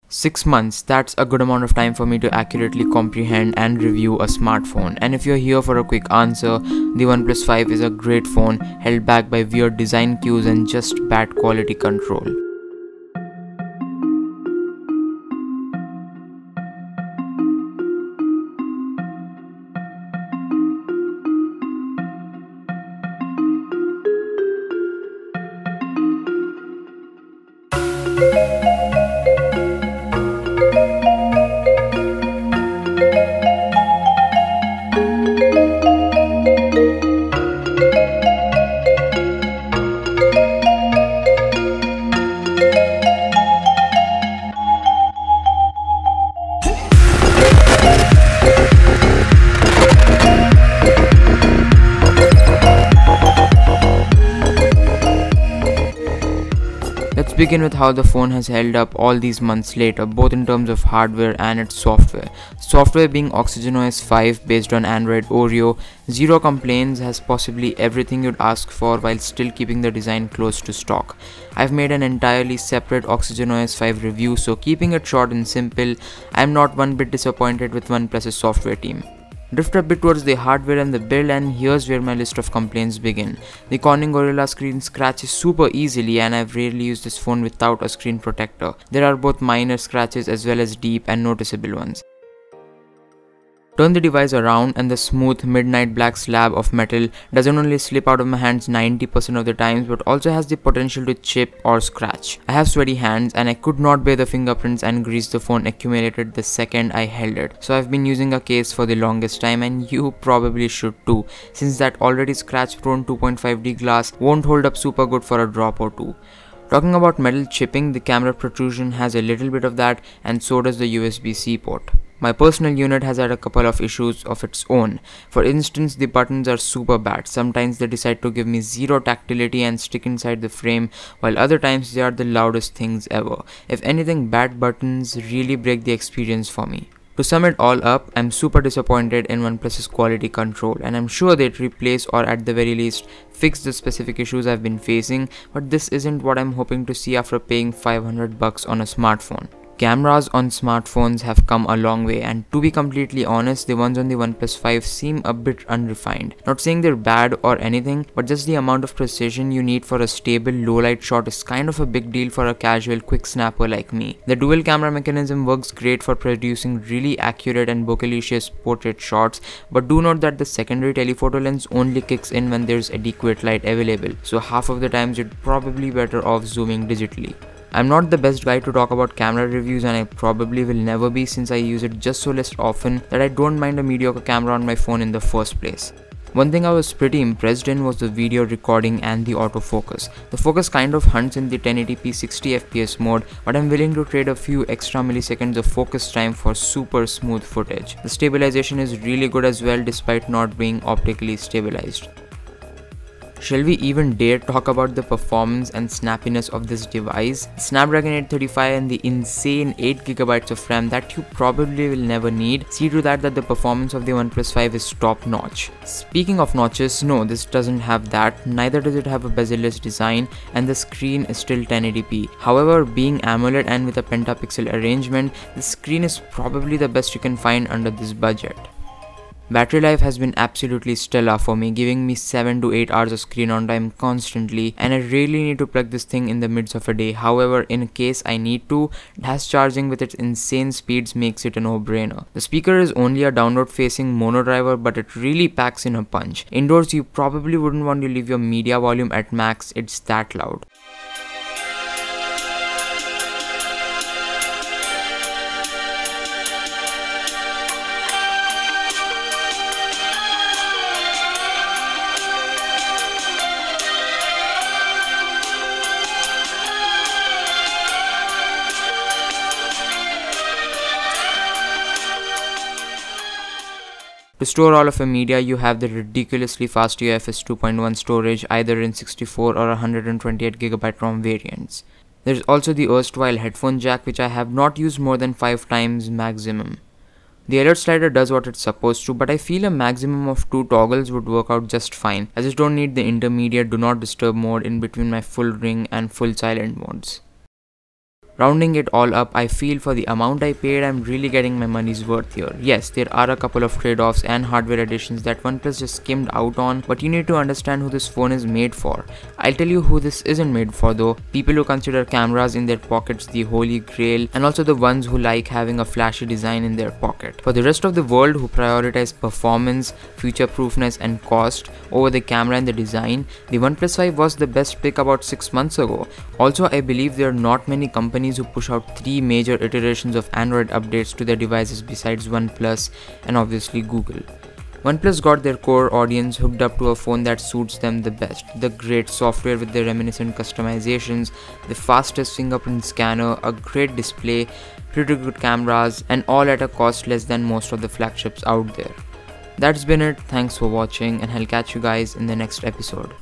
6 months, that's a good amount of time for me to accurately comprehend and review a smartphone. And if you're here for a quick answer, the OnePlus 5 is a great phone held back by weird design cues and just bad quality control. Let's begin with how the phone has held up all these months later, both in terms of hardware and its software. Software being OxygenOS 5 based on Android Oreo, zero complaints, has possibly everything you'd ask for while still keeping the design close to stock. I've made an entirely separate OxygenOS 5 review, so keeping it short and simple, I'm not one bit disappointed with OnePlus's software team. Drift a bit towards the hardware and the build, and here's where my list of complaints begin. The Corning Gorilla screen scratches super easily, and I've rarely used this phone without a screen protector. There are both minor scratches as well as deep and noticeable ones. Turn the device around and the smooth midnight black slab of metal doesn't only slip out of my hands 90% of the times but also has the potential to chip or scratch. I have sweaty hands and I could not bear the fingerprints and grease the phone accumulated the second I held it. So I've been using a case for the longest time, and you probably should too, since that already scratch prone 2.5D glass won't hold up super good for a drop or two. Talking about metal chipping, the camera protrusion has a little bit of that, and so does the USB-C port. My personal unit has had a couple of issues of its own. For instance, the buttons are super bad. Sometimes they decide to give me zero tactility and stick inside the frame, while other times they are the loudest things ever. If anything, bad buttons really break the experience for me. To sum it all up, I'm super disappointed in OnePlus's quality control, and I'm sure they'd replace or at the very least fix the specific issues I've been facing, but this isn't what I'm hoping to see after paying $500 on a smartphone. Cameras on smartphones have come a long way, and to be completely honest, the ones on the OnePlus 5 seem a bit unrefined. Not saying they're bad or anything, but just the amount of precision you need for a stable low light shot is kind of a big deal for a casual quick snapper like me. The dual camera mechanism works great for producing really accurate and bokeh-licious portrait shots, but do note that the secondary telephoto lens only kicks in when there's adequate light available, so half of the times you're probably better off zooming digitally. I'm not the best guy to talk about camera reviews, and I probably will never be, since I use it just so less often that I don't mind a mediocre camera on my phone in the first place. One thing I was pretty impressed in was the video recording and the autofocus. The focus kind of hunts in the 1080p 60fps mode, but I'm willing to trade a few extra milliseconds of focus time for super smooth footage. The stabilization is really good as well, despite not being optically stabilized. Shall we even dare talk about the performance and snappiness of this device? The Snapdragon 835 and the insane 8GB of RAM that you probably will never need see to that the performance of the OnePlus 5 is top notch. Speaking of notches, no, this doesn't have that, neither does it have a bezel-less design, and the screen is still 1080p. However, being AMOLED and with a pentapixel arrangement, the screen is probably the best you can find under this budget. Battery life has been absolutely stellar for me, giving me 7 to 8 hours of screen on time constantly, and I really need to plug this thing in the midst of a day. However, in case I need to, dash charging with its insane speeds makes it a no-brainer. The speaker is only a downward facing mono driver, but it really packs in a punch. Indoors you probably wouldn't want to leave your media volume at max, it's that loud. To store all of your media, you have the ridiculously fast UFS 2.1 storage, either in 64 or 128GB ROM variants. There's also the erstwhile headphone jack, which I have not used more than 5 times maximum. The alert slider does what it's supposed to, but I feel a maximum of 2 toggles would work out just fine. I just don't need the intermediate do not disturb mode in between my full ring and full silent modes. Rounding it all up, I feel for the amount I paid, I'm really getting my money's worth here. Yes, there are a couple of trade-offs and hardware additions that OnePlus just skimmed out on, but you need to understand who this phone is made for. I'll tell you who this isn't made for though: people who consider cameras in their pockets the holy grail, and also the ones who like having a flashy design in their pocket. For the rest of the world who prioritize performance, future-proofness and cost over the camera and the design, the OnePlus 5 was the best pick about 6 months ago. Also, I believe there are not many companies who push out 3 major iterations of Android updates to their devices besides OnePlus and obviously Google. OnePlus got their core audience hooked up to a phone that suits them the best: the great software with their reminiscent customizations, the fastest fingerprint scanner, a great display, pretty good cameras, and all at a cost less than most of the flagships out there. That's been it, thanks for watching, and I'll catch you guys in the next episode.